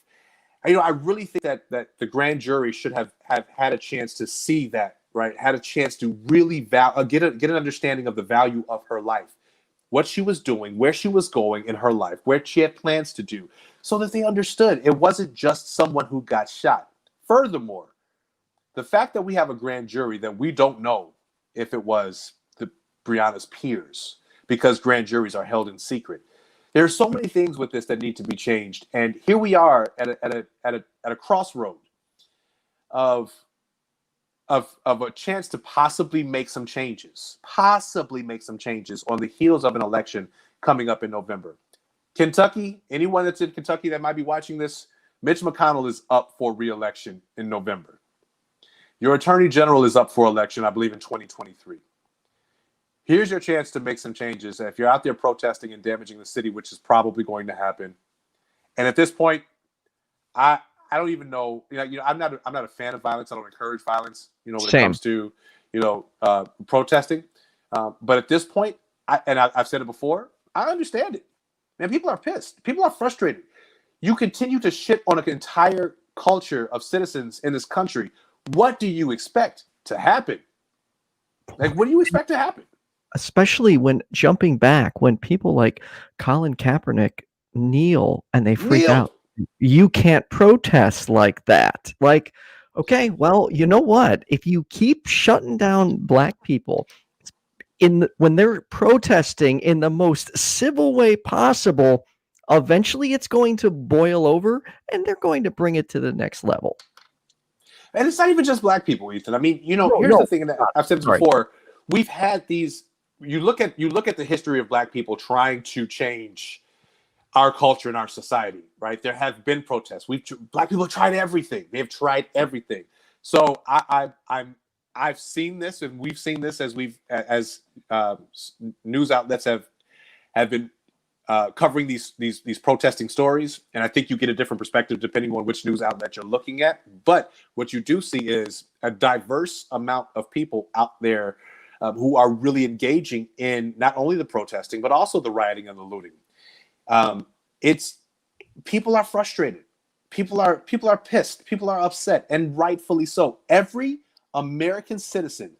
I really think that the grand jury should have had a chance to see that, right? Had a chance to really get an understanding of the value of her life, what she was doing, where she was going in her life, where she had plans to do, so that they understood it wasn't just someone who got shot. Furthermore, the fact that we have a grand jury that we don't know if it was Breonna's peers, because grand juries are held in secret. There are so many things with this that need to be changed, and here we are at a crossroad of a chance to possibly make some changes on the heels of an election coming up in November. Kentucky, anyone that's in Kentucky that might be watching this, Mitch McConnell is up for re-election in November. Your Attorney General is up for election, I believe, in 2023. Here's your chance to make some changes. If you're out there protesting and damaging the city, which is probably going to happen, and at this point, I don't even know. I'm not a fan of violence. I don't encourage violence. When it comes to protesting. But at this point, I've said it before, I understand it. Man, people are pissed. People are frustrated. You continue to shit on an entire culture of citizens in this country. What do you expect to happen? Like, what do you expect to happen? Especially when jumping back, when people like Colin Kaepernick kneel and they freak out. You can't protest like that. Like, okay, well, you know what? If you keep shutting down black people when they're protesting in the most civil way possible, eventually it's going to boil over and they're going to bring it to the next level. And it's not even just black people, Ethan. I mean, here's the thing that I've said this before. We've had these. You look at the history of black people trying to change our culture and our society, right? There have been protests. Black people have tried everything. They have tried everything. So I've seen this, and we've seen this as news outlets have been covering these protesting stories, and I think you get a different perspective depending on which news outlet you're looking at. But what you do see is a diverse amount of people out there who are really engaging in not only the protesting but also the rioting and the looting. People are frustrated. People are pissed. People are upset, and rightfully so. Every American citizen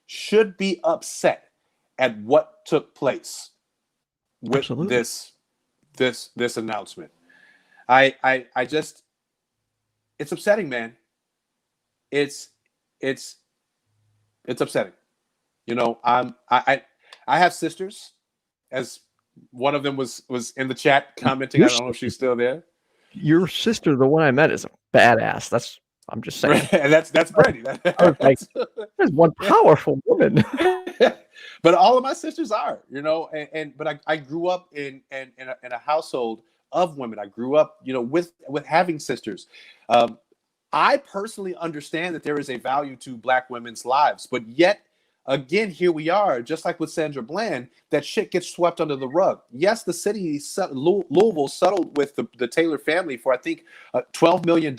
should be upset at what took place with this announcement. I just, it's upsetting, man. It's upsetting. I have sisters, as one of them was in the chat commenting. I don't know if she's still there. Your sister, the one I met, is a badass. I'm just saying. And that's Brandy. I was like, there's one powerful woman. But all of my sisters are, but I grew up in a household of women. I grew up, with having sisters. I personally understand that there is a value to black women's lives, but yet again, here we are, just like with Sandra Bland, that shit gets swept under the rug. Yes, the city, Louisville, settled with the Taylor family for, I think, a $12 million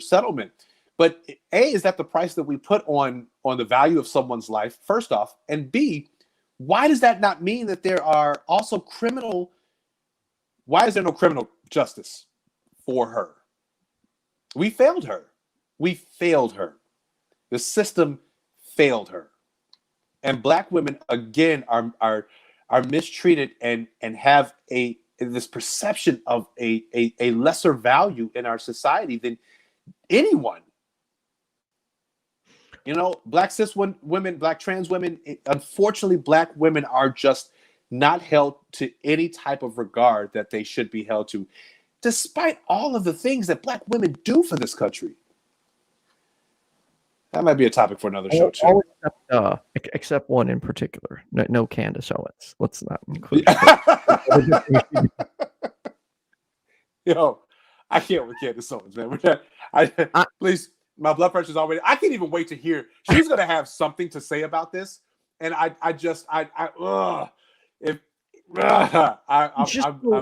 settlement. But A, is that the price that we put on the value of someone's life, first off? And B, why does that not mean that there are also why is there no criminal justice for her? We failed her. The system failed her. And Black women, again, are mistreated and have this perception of a lesser value in our society than anyone. You know, Black cis women, Black trans women, unfortunately, Black women are just not held to any type of regard that they should be held to, despite all of the things that Black women do for this country. That might be a topic for another show too. Except one in particular. No Candace Owens. Let's not include. Yo, I can't with Candace Owens, man. Please, my blood pressure's already. I can't even wait to hear. She's gonna have something to say about this, and I'm just I'm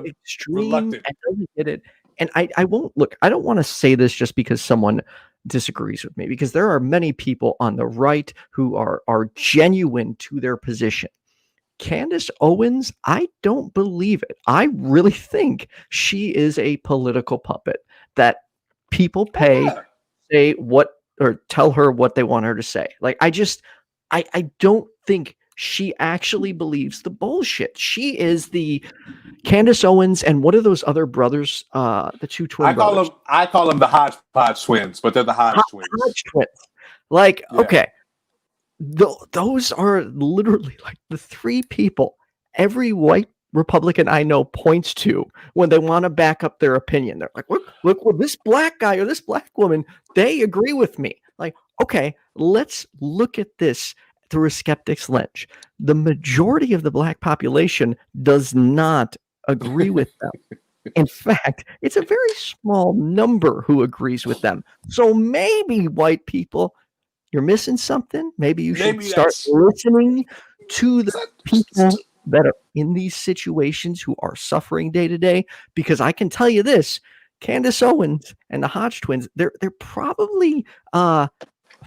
extreme. reluctant. I don't get it, and I won't look. I don't want to say this just because someone disagrees with me, because there are many people on the right who are genuine to their position. Candace Owens, I don't believe it. I really think she is a political puppet that people pay, say what, or tell her what they want her to say. Like, I don't think she actually believes the bullshit. She is the Candace Owens, and what are those other brothers? The two twin brothers. I call them the Hodgepodge twins, but they're the Hodge twins. Hodge twins. Like, yeah. Okay. Those are literally like the three people every white Republican I know points to when they want to back up their opinion. They're like, look, well, this Black guy or this Black woman, they agree with me. Like, okay, let's look at this through a skeptic's lens. The majority of the Black population does not agree with them. In fact, it's a very small number who agrees with them. So maybe white people, you're missing something. Maybe you should start listening to the people that are in these situations who are suffering day to day. Because I can tell you this, Candace Owens and the Hodge twins, they're probably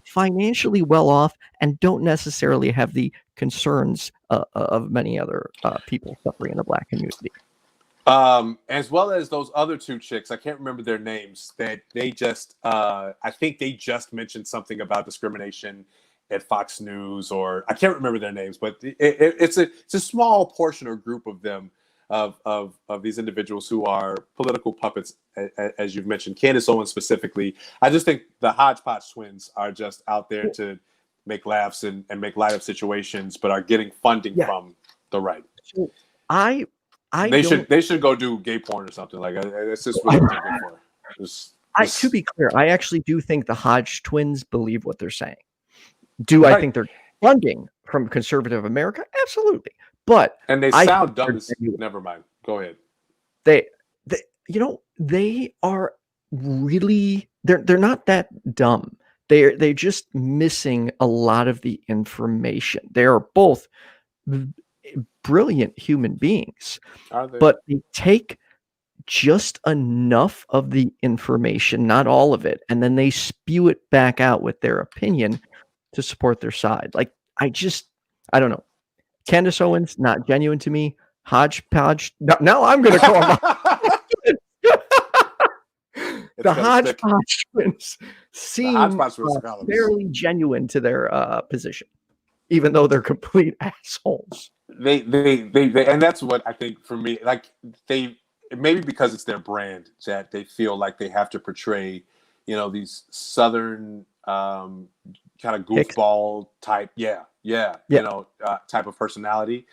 financially well off and don't necessarily have the concerns of many other people suffering in the Black community. As well as those other two chicks, I can't remember their names, that they just, I think they just mentioned something about discrimination at Fox News, or I can't remember their names, but it's a small portion or group of them, of these individuals who are political puppets, as you've mentioned, Candace Owens specifically. I just think the Hodgepodge twins are just out there to make laughs and make light of situations, but are getting funding from the right. So they should go do gay porn or something like that. It's just what I'm thinking for. To be clear, I actually do think the Hodge twins believe what they're saying. Do I think they're funding from conservative America? Absolutely. But and they sound dumb. Never mind. Go ahead. They are really, they're not that dumb. They're just missing a lot of the information. They are both brilliant human beings, but they take just enough of the information, not all of it, and then they spew it back out with their opinion to support their side. Like, I don't know. Candace Owens, not genuine to me. Hodgepodge. No, I'm going to call them. The Hodgepodge twins seem fairly genuine to their position, even though they're complete assholes. They and that's what I think for me, like, maybe because it's their brand that they feel like they have to portray, these Southern kind of goofball type, type of personality.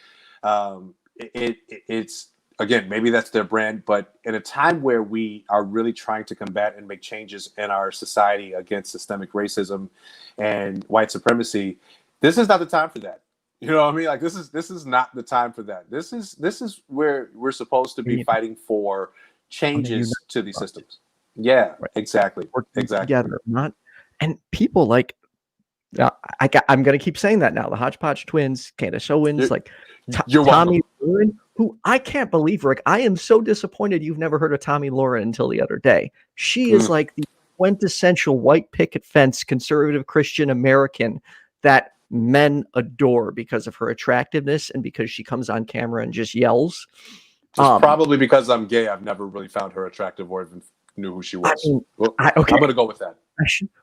It's again, maybe that's their brand, but in a time where we are really trying to combat and make changes in our society against systemic racism and white supremacy, this is not the time for that. You know what I mean? Like, this is not the time for that. This is where we're supposed to be fighting for changes to these systems. Yeah, right. Exactly. Together, and people like, I'm going to keep saying that now. The Hodgepodge twins, Candace Owens, Tommy Lauren, who I can't believe, Rick. I am so disappointed you've never heard of Tommy Lauren until the other day. She is like the quintessential white picket fence conservative Christian American that men adore because of her attractiveness and because she comes on camera and just yells. Probably because I'm gay, I've never really found her attractive or even knew who she was. I'm going to go with that.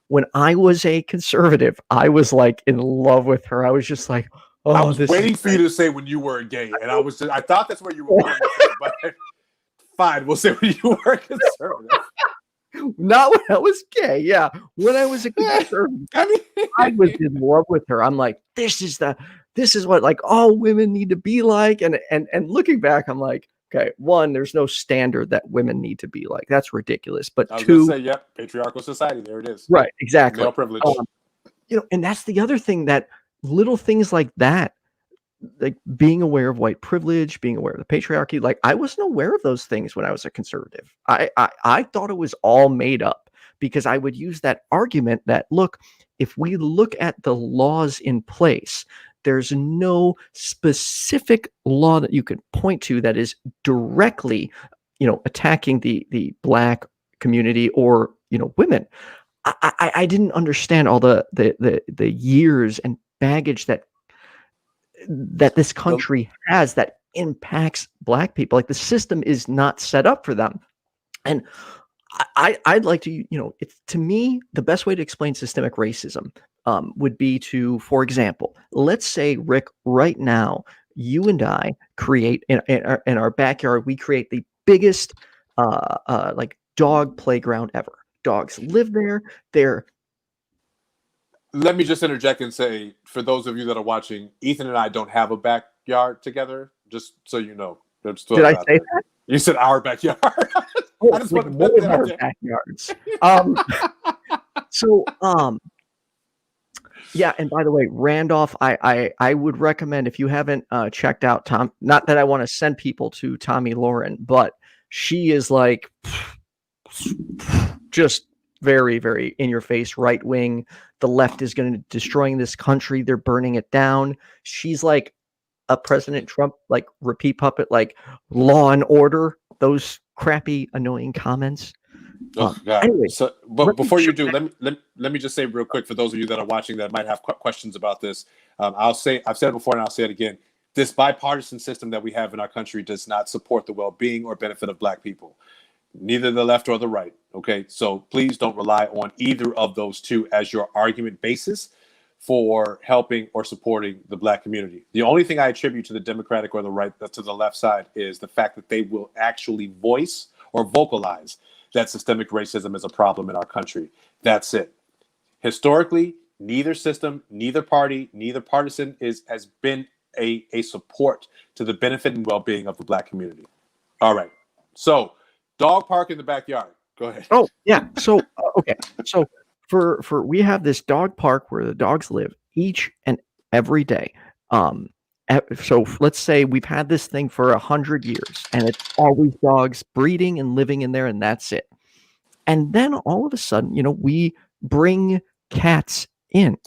when I was a conservative, I was like in love with her. I was just like, oh, I was this waiting is for you to say when you were gay, and I thought that's where you were going with it, but fine, we'll say when you were conservative. not when I was gay. Yeah, when I was a conservative, I was in love with her. I'm like, this is what like all women need to be like. And looking back, I'm like, okay, one, there's no standard that women need to be like. That's ridiculous. But I was two, gonna say, yep, patriarchal society. There it is. right, exactly. Male privilege. And that's the other thing, that little things like that, like being aware of white privilege, being aware of the patriarchy. Like I wasn't aware of those things when I was a conservative. I thought it was all made up, because I would use that argument that, look, if we look at the laws in place, there's no specific law that you could point to that is directly, attacking the Black community or, women. I didn't understand all the years and baggage that this country has that impacts Black people. Like the system is not set up for them. And I'd like to, it's, to me, the best way to explain systemic racism would be to, for example, let's say, Rick, right now, you and I create in our backyard, we create the biggest like dog playground ever. Dogs live there. Let me just interject and say, for those of you that are watching, Ethan and I don't have a backyard together, just so you know. Did I say that? You said our backyard. Oh, I just like want to put that out there. Backyards. Yeah, and by the way, Randolph, I would recommend, if you haven't checked out Tom, not that I want to send people to Tommy Lauren, but she is like just very, very in your face, right wing. The left is going to destroying this country. They're burning it down. She's like a President Trump, like repeat puppet, like Law and Order, those crappy, annoying comments. Oh, God. Anyway, so, but before you do, let me just say real quick, for those of you that are watching that might have questions about this, I've said it before and I'll say it again. This bipartisan system that we have in our country does not support the well-being or benefit of Black people, neither the left or the right. Okay, so please don't rely on either of those two as your argument basis for helping or supporting the Black community. The only thing I attribute to the Democratic or the right, to the left side, is the fact that they will actually voice or vocalize that systemic racism is a problem in our country. That's it. Historically, neither system, neither party, neither partisan has been a support to the benefit and well-being of the Black community. All right. So, dog park in the backyard. Go ahead. Oh, yeah. So, okay. So, for we have this dog park where the dogs live each and every day. So let's say we've had this thing for 100 years, and it's always dogs breeding and living in there, and that's it. And then all of a sudden, we bring cats in.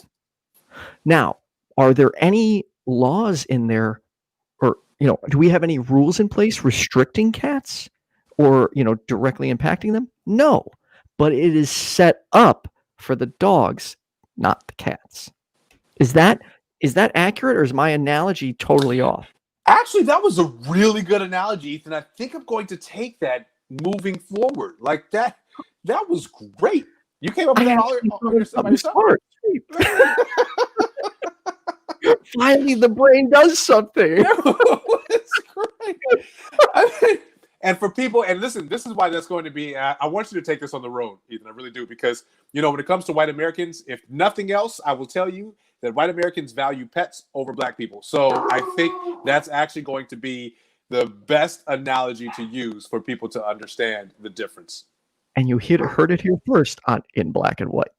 Now, are there any laws in there, or do we have any rules in place restricting cats, or directly impacting them? No, but it is set up for the dogs, not the cats. Is that accurate, or is my analogy totally off? Actually, that was a really good analogy, Ethan. I think I'm going to take that moving forward. Like that was great. You came up with that all yourself. Finally, the brain does something. That's great. And for people, and listen, this is why that's going to be, I want you to take this on the road, Ethan. I really do. Because, when it comes to white Americans, if nothing else, I will tell you that white Americans value pets over Black people. So I think that's actually going to be the best analogy to use for people to understand the difference. And you heard it here first in Black and White.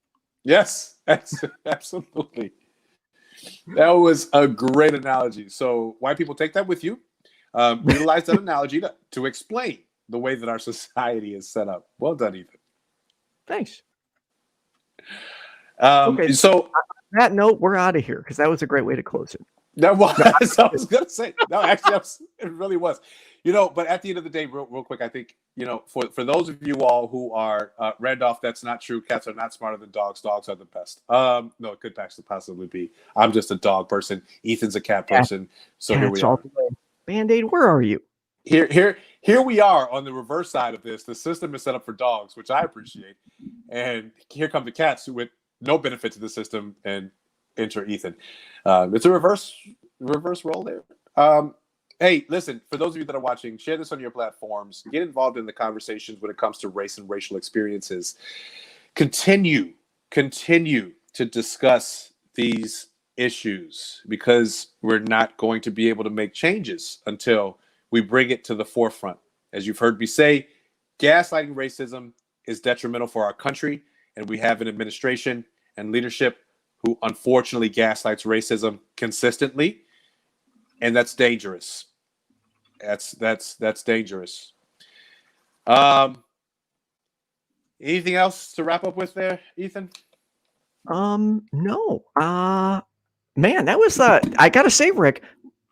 Yes, absolutely. That was a great analogy. So white people, take that with you. Utilize that analogy to explain the way that our society is set up. Well done, Ethan. Thanks. Okay. So on that note, we're out of here, because that was a great way to close it. That was, I was going to say, no, actually, it really was. But at the end of the day, real quick, I think, for those of you all who are, Randolph, that's not true. Cats are not smarter than dogs. Dogs are the best. No, it could actually possibly be. I'm just a dog person. Ethan's a cat person. So here we are. Band-Aid, where are you? Here we are on the reverse side of this. The system is set up for dogs, which I appreciate. and here come the cats with no benefit to the system, and enter Ethan. It's a reverse role there. Hey, listen, for those of you that are watching, share this on your platforms. Get involved in the conversations when it comes to race and racial experiences. Continue to discuss these issues, because we're not going to be able to make changes until we bring it to the forefront. As you've heard me say, gaslighting racism is detrimental for our country, and we have an administration and leadership who unfortunately gaslights racism consistently, and that's dangerous. That's dangerous. Anything else to wrap up with there, Ethan? No. Man, that was I gotta say, Rick,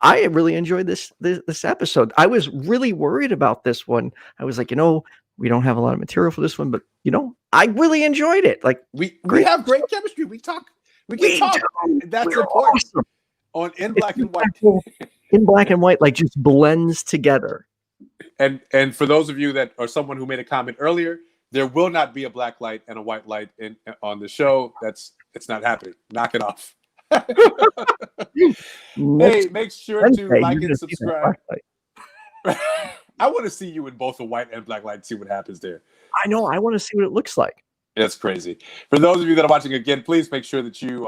I really enjoyed this episode. I was really worried about this one. I was like, we don't have a lot of material for this one, but I really enjoyed it. Like we have great chemistry. We can talk. That's important. Awesome. In black and white. In black and white, like just blends together. And for those of you that are someone who made a comment earlier, there will not be a black light and a white light on the show. It's not happening. Knock it off. Hey, make sure to like and subscribe. I want to see you in both a white and black light and see what happens there. I know. I want to see what it looks like. That's crazy. For those of you that are watching again, please make sure that you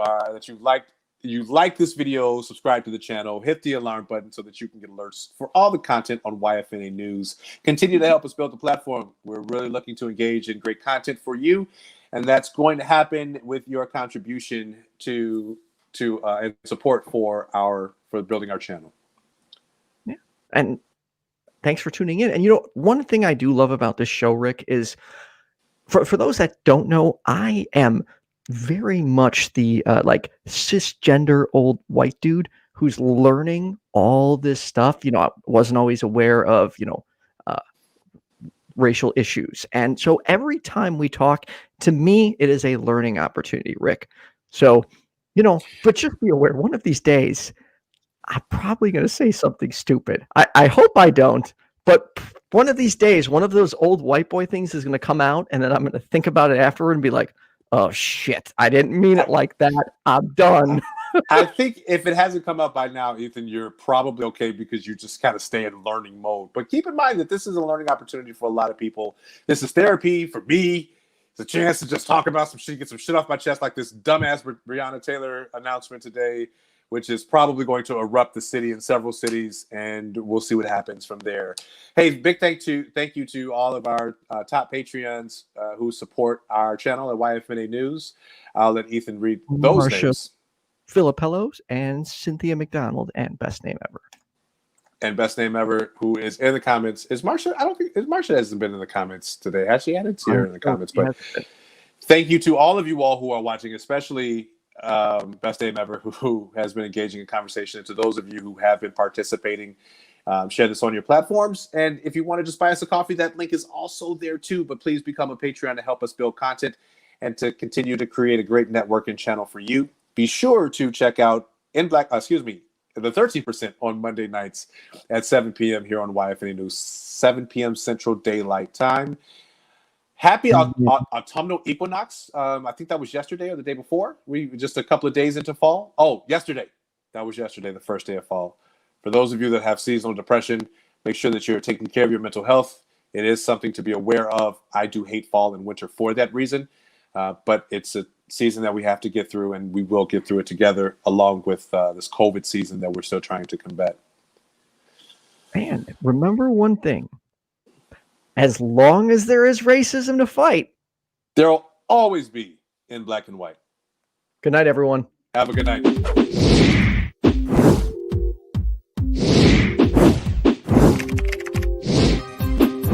like this video, subscribe to the channel, hit the alarm button so that you can get alerts for all the content on YFNA News. Continue to help us build the platform. We're really looking to engage in great content for you, and that's going to happen with your contribution to and support for building our channel. Yeah, and thanks for tuning in. And one thing I do love about this show, Rick, is for those that don't know, I am very much the cisgender old white dude who's learning all this stuff. I wasn't always aware of racial issues, and so every time we talk, to me it is a learning opportunity, Rick. So but just be aware, one of these days I'm probably going to say something stupid. I hope I don't, but one of these days one of those old white boy things is going to come out, and then I'm going to think about it afterward and be like, oh shit, I didn't mean it like that. I'm done. I think if it hasn't come out by now, Ethan, you're probably okay, because you just kind of stay in learning mode. But keep in mind that this is a learning opportunity for a lot of people. This is therapy for me. It's a chance to just talk about some shit, get some shit off my chest, like this dumbass Breonna Taylor announcement today, which is probably going to erupt the city in several cities, and we'll see what happens from there. Hey, big thank you to all of our top Patreons who support our channel at YFNA News. I'll let Ethan read those Marsha, names. Filipello, and Cynthia McDonald, and BestName Ever. And BestName Ever, who is in the comments. Is Marsha? I don't think Marsha hasn't been in the comments today. Has she? I didn't see her in the comments. But thank you to all of you all who are watching, especially BestName Ever, who has been engaging in conversation, and to those of you who have been participating. Share this on your platforms, and if you want to just buy us a coffee, that link is also there too. But please become a Patreon to help us build content and to continue to create a great network and channel for you. Be sure to check out the 13% on Monday nights at 7 p.m. here on YFNA News, 7 p.m. Central Daylight Time. Happy autumnal equinox. I think that was yesterday or the day before. We just a couple of days into fall. Oh, yesterday. That was yesterday, the first day of fall. For those of you that have seasonal depression, make sure that you're taking care of your mental health. It is something to be aware of. I do hate fall and winter for that reason, but it's a season that we have to get through, and we will get through it together, along with this COVID season that we're still trying to combat. Man, remember one thing. As long as there is racism to fight, there will always be in black and white. Good night, everyone. Have a good night.